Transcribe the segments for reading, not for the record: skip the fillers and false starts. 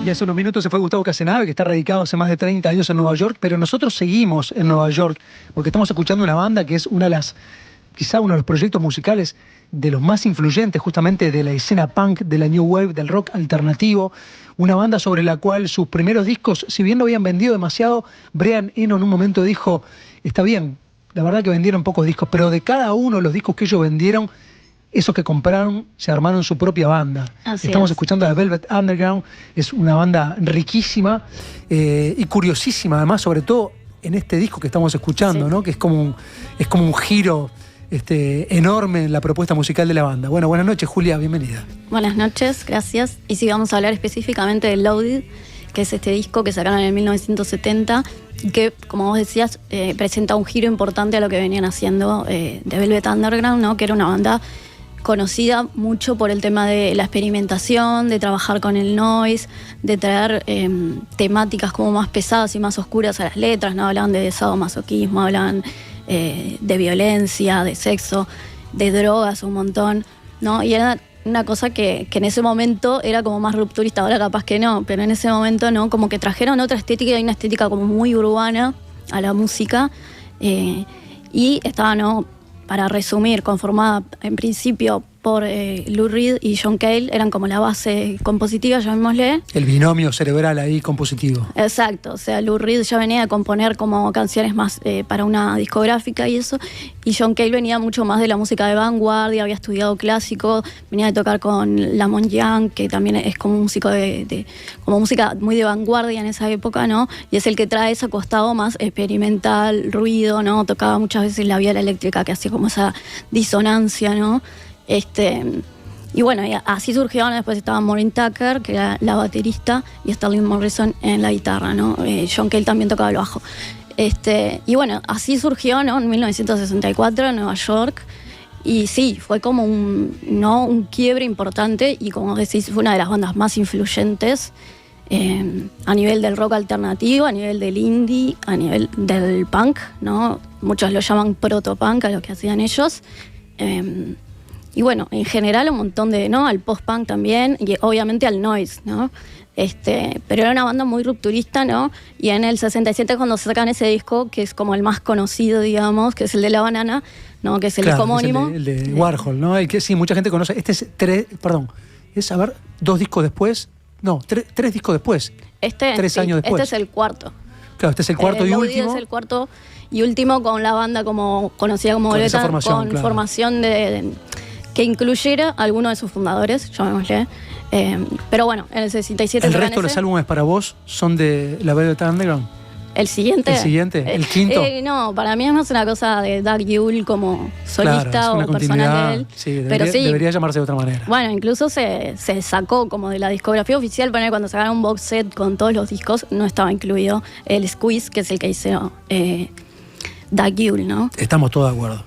Y hace unos minutos se fue Gustavo Casenave, que está radicado hace más de 30 años en Nueva York, pero nosotros seguimos en Nueva York porque estamos escuchando una banda que es quizá uno de los proyectos musicales de los más influyentes justamente de la escena punk, de la new wave, del rock alternativo. Una banda sobre la cual sus primeros discos, si bien no habían vendido demasiado, Brian Eno en un momento dijo, está bien, la verdad que vendieron pocos discos, pero de cada uno de los discos que ellos vendieron, esos que compraron se armaron su propia banda. Estamos escuchando a Velvet Underground, es una banda riquísima y curiosísima, además, sobre todo en este disco que estamos escuchando, ¿no? Que es como un giro enorme en la propuesta musical de la banda. Bueno, buenas noches, Julia, bienvenida. Buenas noches, gracias. Y sí, vamos a hablar específicamente de Loaded, que es este disco que sacaron en 1970 y que, como vos decías, presenta un giro importante a lo que venían haciendo de Velvet Underground, ¿no? Que era una banda conocida mucho por el tema de la experimentación, de trabajar con el noise, de traer temáticas como más pesadas y más oscuras a las letras, ¿no? Hablaban de sadomasoquismo, hablaban de violencia, de sexo, de drogas un montón, ¿no? Y era una cosa que en ese momento era como más rupturista, ahora capaz que no, pero en ese momento no, como que trajeron otra estética y una estética como muy urbana a la música y estaba, ¿no? Para resumir, conformada en principio por Lou Reed y John Cale, eran como la base compositiva, llamémosle. El binomio cerebral ahí compositivo. Exacto, o sea, Lou Reed ya venía a componer como canciones más para una discográfica y eso, y John Cale venía mucho más de la música de vanguardia, había estudiado clásico, venía de tocar con Lamont Young, que también es como un músico como música muy de vanguardia en esa época, ¿no? Y es el que trae ese costado más experimental, ruido, ¿no? Tocaba muchas veces la viola eléctrica que hacía como esa disonancia, ¿no? Y bueno, y así surgió. Después estaba Maureen Tucker, que era la baterista, y Sterling Morrison en la guitarra, ¿no? John Cale también tocaba el bajo. Y bueno, así surgió, ¿no? En 1964 en Nueva York. Y sí, fue como un quiebre importante y, como decís, fue una de las bandas más influyentes a nivel del rock alternativo, a nivel del indie, a nivel del punk, ¿no? Muchos lo llaman proto-punk a lo que hacían ellos. Y bueno, en general un montón ¿no? Al post-punk también, y obviamente al noise, ¿no? Pero era una banda muy rupturista, ¿no? Y en el 67 cuando sacan ese disco, que es como el más conocido, digamos, que es el de La Banana, ¿no? Que es el disco homónimo. El de Warhol, ¿no? El que sí, mucha gente conoce. Este es es, a ver, 2 discos después. No, 3 discos después. 3 años después. Este es el cuarto. Claro, este es el cuarto y último. Es el cuarto y último con la banda como conocida como Velvet, con formación que incluyera a alguno de sus fundadores, llamémosle. Pero bueno, en el 67... ¿El resto de los álbumes para vos son de la Velvet Underground? ¿El siguiente? ¿El siguiente? ¿El quinto? No, para mí es más una cosa de Doug Yule como solista o personal de él. Sí, debería llamarse de otra manera. Bueno, incluso se sacó como de la discografía oficial, cuando sacaron un box set con todos los discos, no estaba incluido el Squeeze, que es el que hizo Doug Yule, ¿no? Estamos todos de acuerdo.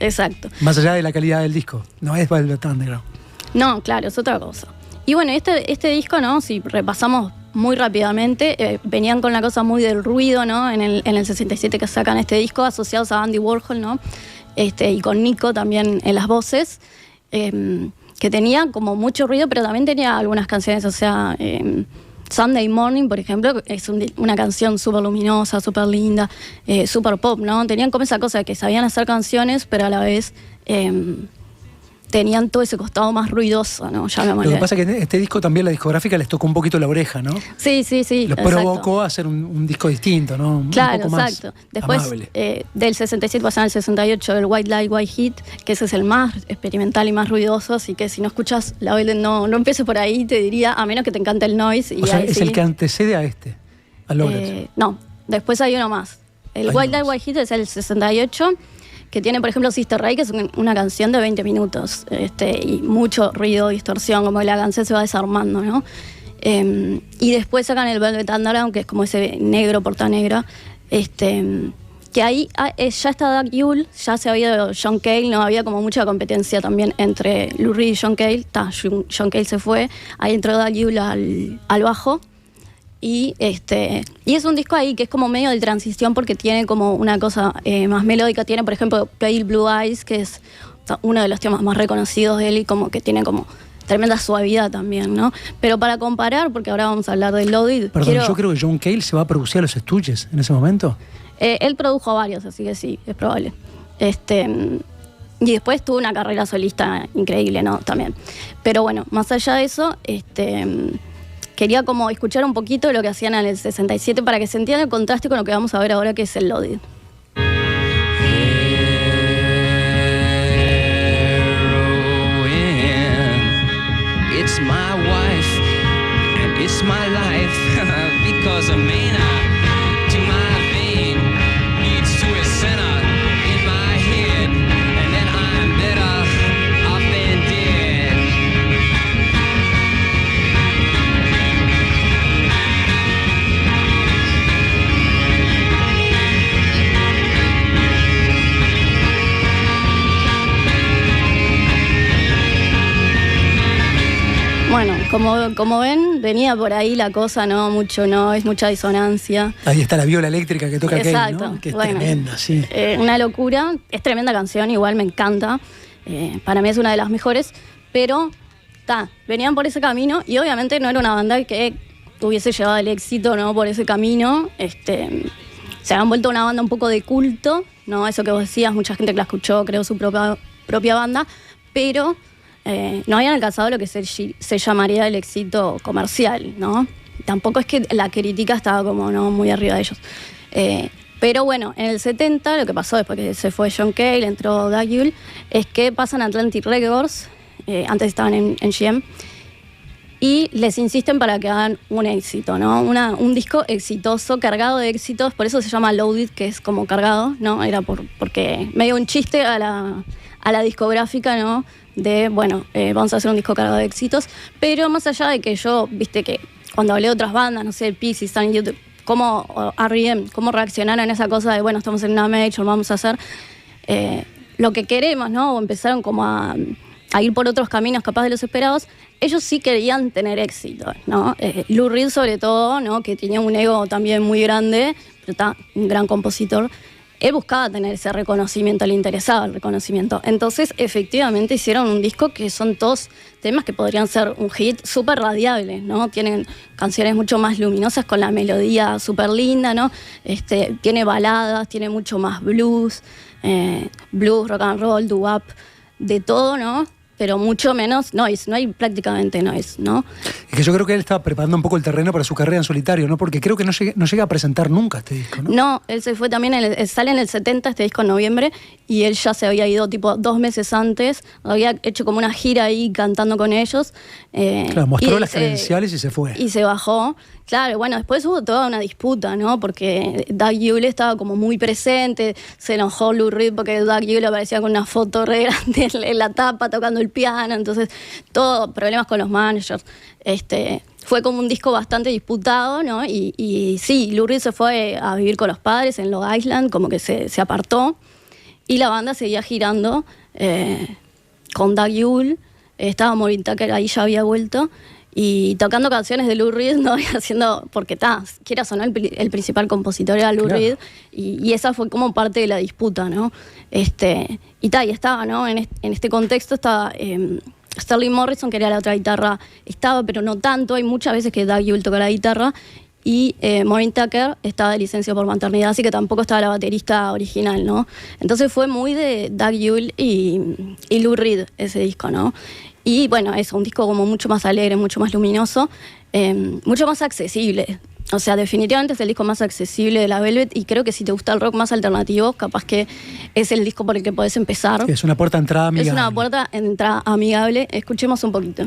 Exacto. Más allá de la calidad del disco, no es Velvet Underground. No, claro, es otra cosa. Y bueno, este disco, ¿no? Si repasamos muy rápidamente, venían con la cosa muy del ruido, ¿no? En el 67 que sacan este disco, asociados a Andy Warhol, ¿no? Y con Nico también en las voces, que tenía como mucho ruido, pero también tenía algunas canciones, o sea... Sunday Morning, por ejemplo, es una canción súper luminosa, súper linda, súper pop, ¿no? Tenían como esa cosa de que sabían hacer canciones, pero a la vez tenían todo ese costado más ruidoso, ¿no? Lo que pasa es que en este disco también la discográfica les tocó un poquito la oreja, ¿no? Sí. Los provocó a hacer un disco distinto, ¿no? Claro, un poco más después, del 67 pasaron al 68 el White Light, White Heat, que ese es el más experimental y más ruidoso, así que si no escuchas la Velvet, no empieces por ahí, te diría, a menos que te encante el noise. O sea, es el que antecede a Loaded. No, después hay uno más. El White Light, White Heat es el 68, que tiene, por ejemplo, Sister Ray, que es una canción de 20 minutos, y mucho ruido, distorsión, como que la canción se va desarmando, ¿no? Y después sacan el Velvet Underground, que es como ese negro porta negra, que ahí ya está Doug Yule, ya se había ido John Cale, no había como mucha competencia también entre Lou Reed y John Cale. John Cale se fue, ahí entró Doug Yule al bajo. Y es un disco ahí que es como medio de transición porque tiene como una cosa más melódica. Tiene, por ejemplo, Pale Blue Eyes, que es uno de los temas más reconocidos de él y como que tiene como tremenda suavidad también, ¿no? Pero para comparar, porque ahora vamos a hablar del Loaded. Perdón, yo creo que John Cale se va a producir a los Stooges en ese momento. Él produjo a varios, así que sí, es probable. Y después tuvo una carrera solista increíble, ¿no? También. Pero bueno, más allá de eso, quería como escuchar un poquito de lo que hacían en el 67 para que se entienda el contraste con lo que vamos a ver ahora, que es el Loaded. It's my wife and it's my life because a mina to my vein leads to a center in my head, and then I'm better off than dead. Bueno, como ven, venía por ahí la cosa, ¿no? Mucho no, es mucha disonancia. Ahí está la viola eléctrica que toca Cale, ¿no? Que es bueno, tremenda, sí. Una locura, es tremenda canción, igual me encanta. Para mí es una de las mejores, pero venían por ese camino y obviamente no era una banda que hubiese llevado el éxito, ¿no? Por ese camino. Se habían vuelto una banda un poco de culto, ¿no? Eso que vos decías, mucha gente que la escuchó, creó su propia banda, pero no habían alcanzado lo que se llamaría el éxito comercial, ¿no? Tampoco es que la crítica estaba como no muy arriba de ellos. Pero bueno, en el 70 lo que pasó después que se fue John Cale, entró Doug Yule, es que pasan a Atlantic Records, antes estaban en GM, y les insisten para que hagan un éxito, ¿no? Un disco exitoso, cargado de éxitos, por eso se llama Loaded, que es como cargado, ¿no? Era porque medio un chiste a la discográfica, ¿no? De, bueno, vamos a hacer un disco cargado de éxitos, pero más allá de que yo, viste que cuando hablé de otras bandas, no sé, el Pixies, Sun Youth, cómo R.E.M., cómo reaccionaron a esa cosa de, bueno, estamos en una major, vamos a hacer lo que queremos, ¿no? O empezaron como a ir por otros caminos capaz de los esperados. Ellos sí querían tener éxito, ¿no? Lou Reed sobre todo, ¿no? Que tenía un ego también muy grande, pero está un gran compositor. Él buscaba tener ese reconocimiento, le interesaba el reconocimiento. Entonces, efectivamente, hicieron un disco que son todos temas que podrían ser un hit súper radiable, ¿no? Tienen canciones mucho más luminosas con la melodía súper linda, ¿no? Tiene baladas, tiene mucho más blues, rock and roll, doo-wop, de todo, ¿no? Pero mucho menos noise, no hay prácticamente noise, ¿no? Es que yo creo que él estaba preparando un poco el terreno para su carrera en solitario, ¿no? Porque creo que no llega a presentar nunca este disco, ¿no? No, él se fue también, sale en el 70 este disco en noviembre, y él ya se había ido tipo 2 meses antes, había hecho como una gira ahí cantando con ellos. Claro, mostró las credenciales y se fue. Y se bajó. Claro, bueno, después hubo toda una disputa, ¿no? Porque Doug Yule estaba como muy presente, se enojó Lou Reed porque Doug Yule aparecía con una foto re grande en la tapa tocando el piano, entonces todo, problemas con los managers. Fue como un disco bastante disputado, ¿no? Y sí, Lou Reed se fue a vivir con los padres en Long Island, como que se apartó, y la banda seguía girando con Doug Yule, estaba Maureen Tucker, ahí ya había vuelto, y tocando canciones de Lou Reed, ¿no? Haciendo, porque quieras o no, el principal compositor era Lou Reed, y esa fue como parte de la disputa, ¿no? Y estaba, ¿no? En este contexto estaba Sterling Morrison, que era la otra guitarra, estaba, pero no tanto, hay muchas veces que Doug Yule toca la guitarra, y Maureen Tucker estaba de licencia por maternidad, así que tampoco estaba la baterista original, ¿no? Entonces fue muy de Doug Yule y Lou Reed ese disco, ¿no? Y bueno, es un disco como mucho más alegre, mucho más luminoso, mucho más accesible. O sea, definitivamente es el disco más accesible de la Velvet, y creo que si te gusta el rock más alternativo, capaz que es el disco por el que podés empezar. Es una puerta de entrada amigable. Es una puerta de entrada amigable. Escuchemos un poquito.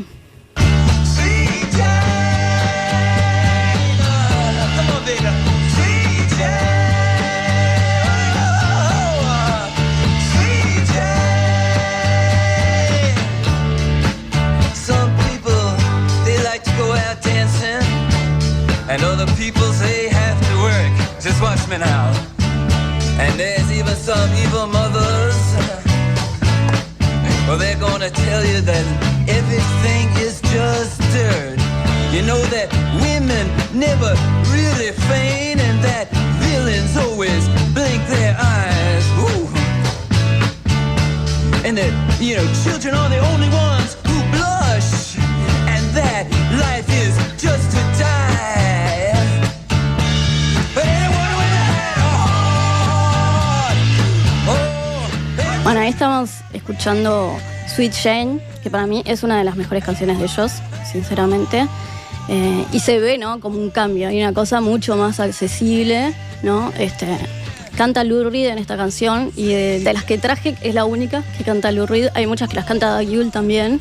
And other people say have to work. Just watch me now. And there's even some evil mothers. Well, they're gonna tell you that everything is just dirt. You know that women never really feign, and that villains always blink their eyes. Ooh. And that, children are the only ones who blush. life is just to die. Anyone with a heart. Oh, Bueno, ahí estamos escuchando Sweet Jane, que para mí es una de las mejores canciones de ellos, sinceramente. Y se ve, ¿no?, como un cambio. Hay una cosa mucho más accesible, ¿no? Canta Lou Reed en esta canción, y de las que traje es la única que canta Lou Reed. Hay muchas que las canta Doug Yule también,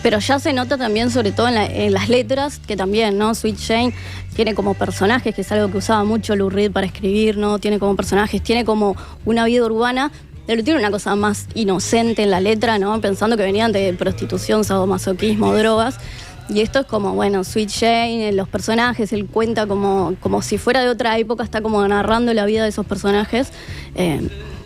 pero ya se nota también, sobre todo en las letras, que también, ¿no? Sweet Jane tiene como personajes, que es algo que usaba mucho Lou Reed para escribir, ¿no? Tiene como personajes, tiene como una vida urbana, pero tiene una cosa más inocente en la letra, ¿no? Pensando que venían de prostitución, sadomasoquismo, drogas. Y esto es como, bueno, Sweet Jane, los personajes, él cuenta como si fuera de otra época, está como narrando la vida de esos personajes.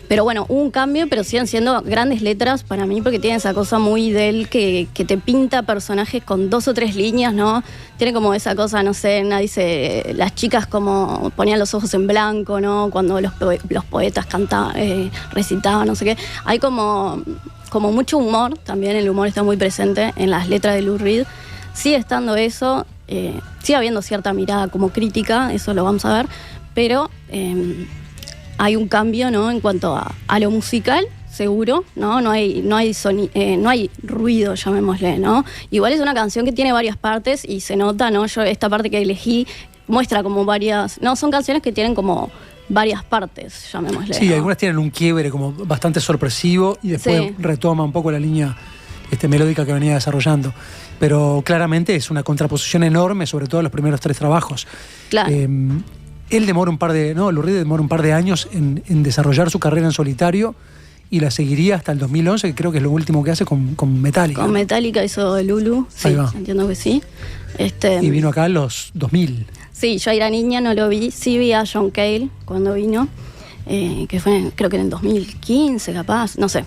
Pero bueno, hubo un cambio, pero siguen siendo grandes letras para mí, porque tiene esa cosa muy de él que te pinta personajes con 2 o 3 líneas, ¿no? Tiene como esa cosa, no sé, nadie dice, las chicas como ponían los ojos en blanco, ¿no? Cuando los poetas cantaban, recitaban, no sé qué. Hay como mucho humor, también el humor está muy presente en las letras de Lou Reed. Sigue estando eso, sigue habiendo cierta mirada como crítica, eso lo vamos a ver, pero hay un cambio, ¿no?, en cuanto a lo musical, seguro, ¿no? No hay ruido, llamémosle, ¿no? Igual es una canción que tiene varias partes y se nota, ¿no? Yo esta parte que elegí muestra como varias... No, son canciones que tienen como varias partes, llamémosle. Sí, ¿no? algunas tienen un quiebre como bastante sorpresivo y después Sí. retoma un poco la línea melódica que venía desarrollando. Pero claramente es una contraposición enorme, sobre todo en los primeros 3 trabajos. Claro. Él demora Lou Reed demora un par de años en desarrollar su carrera en solitario, y la seguiría hasta el 2011, que creo que es lo último que hace con Metallica. Con Metallica hizo Lulu, sí, Ahí va. entiendo que sí. Y vino acá en los 2000. Sí, yo era niña, no lo vi. Sí vi a John Cale cuando vino, que fue creo que en el 2015 capaz, no sé.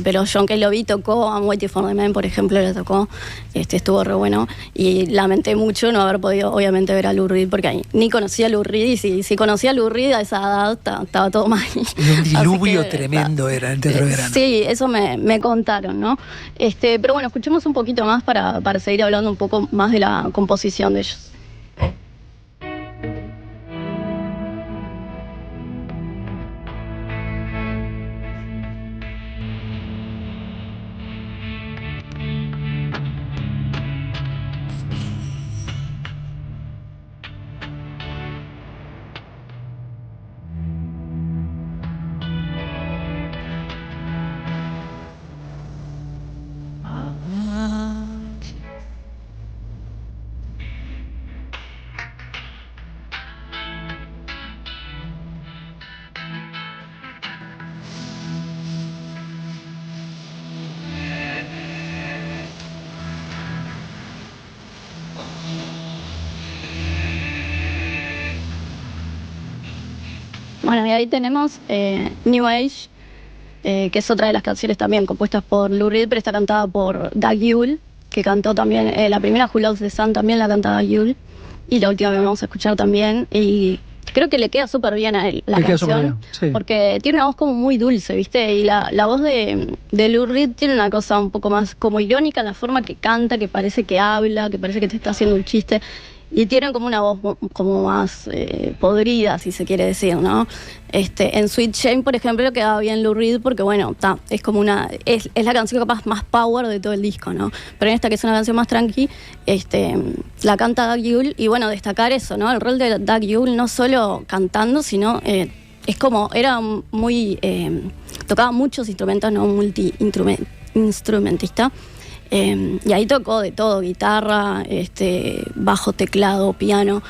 Pero John Cale lo vi, tocó I'm Waiting for the Man, por ejemplo, le tocó. Estuvo re bueno. Y lamenté mucho no haber podido, obviamente, ver a Lou Reed, porque ahí ni conocía a Lou Reed, y si conocía a Lou Reed a esa edad, estaba todo mal. Y un diluvio tremendo era el Teatro Verano. Sí, eso me contaron, ¿no? Pero bueno, escuchemos un poquito más para seguir hablando un poco más de la composición de ellos. Bueno, y ahí tenemos New Age, que es otra de las canciones también compuestas por Lou Reed, pero está cantada por Doug Yule, que cantó también, la primera Who Loves the Sun también la canta Doug Yule, y la última que vamos a escuchar también, y creo que le queda súper bien a él la canción, sí. Porque tiene una voz como muy dulce, ¿viste? Y la voz de Lou Reed tiene una cosa un poco más como irónica en la forma que canta, que parece que habla, que parece que te está haciendo un chiste. Y tienen como una voz como más podrida, si se quiere decir, ¿no? En Sweet Jane, por ejemplo, quedaba bien Lou Reed porque, bueno, es como es la canción capaz más power de todo el disco, ¿no? Pero en esta, que es una canción más tranqui, la canta Doug Yule. Y bueno, destacar eso, ¿no? El rol de Doug Yule, no solo cantando, sino es como, era muy... tocaba muchos instrumentos, ¿no? Multi-instrumentista. Y ahí tocó de todo, guitarra, bajo, teclado, piano.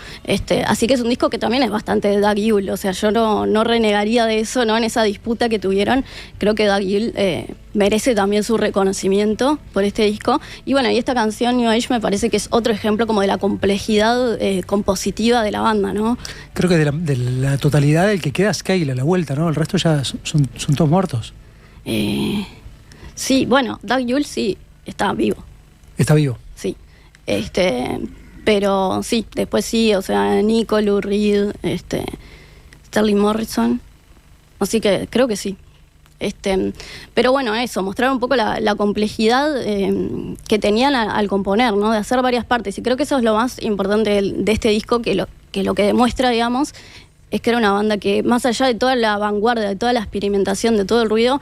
Así que es un disco que también es bastante de Doug Yule. O sea, yo no renegaría de eso, ¿no? En esa disputa que tuvieron, creo que Doug Yule merece también su reconocimiento por este disco. Y bueno, y esta canción New Age me parece que es otro ejemplo como de la complejidad compositiva de la banda, ¿no? Creo que de la totalidad el que queda es Cale a la vuelta, ¿no? El resto ya son todos muertos. Sí, bueno, Doug Yule sí. Está vivo. Está vivo. Sí. Pero sí, después sí, o sea, Nico, Lou Reed, Sterling Morrison. Así que creo que sí. Pero bueno, eso, mostrar un poco la complejidad que tenían al componer, ¿no? De hacer varias partes. Y creo que eso es lo más importante de este disco, que lo que demuestra, digamos, es que era una banda que, más allá de toda la vanguardia, de toda la experimentación, de todo el ruido,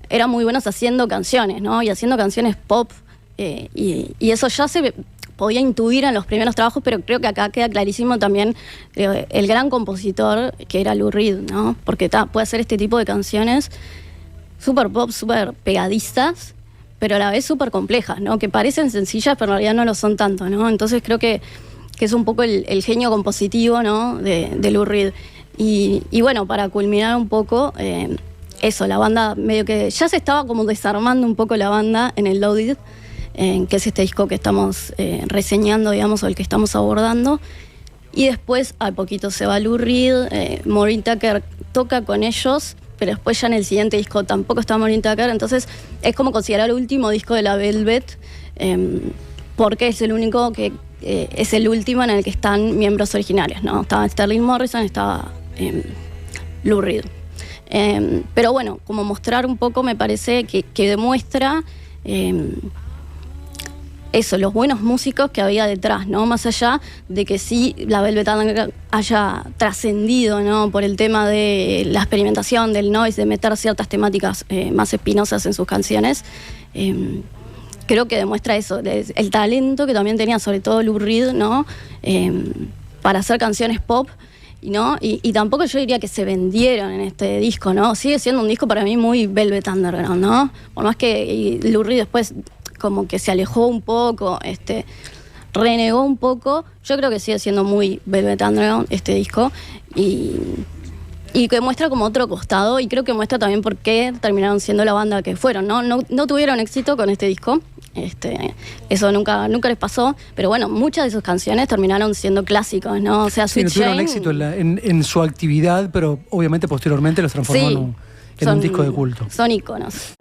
eran muy buenos haciendo canciones, ¿no? Y haciendo canciones pop. Y eso ya se podía intuir en los primeros trabajos, pero creo que acá queda clarísimo también el gran compositor que era Lou Reed, ¿no? Porque puede hacer este tipo de canciones súper pop, súper pegadizas, pero a la vez súper complejas, ¿no? Que parecen sencillas, pero en realidad no lo son tanto, ¿no? Entonces creo que es un poco el genio compositivo, ¿no? de Lou Reed. Y bueno, para culminar un poco, eso, la banda medio que ya se estaba como desarmando un poco la banda en el Loaded, que es este disco que estamos reseñando, digamos, o el que estamos abordando. Y después, al poquito se va Lou Reed, Maureen Tucker toca con ellos, pero después ya en el siguiente disco tampoco está Maureen Tucker, entonces es como considerar el último disco de la Velvet, porque es el único que es el último en el que están miembros originales, ¿no? Estaba Sterling Morrison, estaba Lou Reed. Pero bueno, como mostrar un poco, me parece que demuestra eso, los buenos músicos que había detrás, ¿no? Más allá de que sí la Velvet Underground haya trascendido, ¿no? Por el tema de la experimentación, del noise, de meter ciertas temáticas más espinosas en sus canciones. Creo que demuestra eso, el talento que también tenía, sobre todo Lou Reed, ¿no? Para hacer canciones pop, ¿no? Y tampoco yo diría que se vendieron en este disco, ¿no? Sigue siendo un disco para mí muy Velvet Underground, ¿no? Por más que Lou Reed después como que se alejó un poco, renegó un poco, yo creo que sigue siendo muy Velvet Underground este disco, y que muestra como otro costado, y creo que muestra también por qué terminaron siendo la banda que fueron, ¿no? No tuvieron éxito con este disco, eso nunca les pasó, pero bueno, muchas de sus canciones terminaron siendo clásicos, ¿no? O sea, sí, no tuvieron éxito en su actividad, pero obviamente posteriormente los transformó en un disco de culto. Son íconos.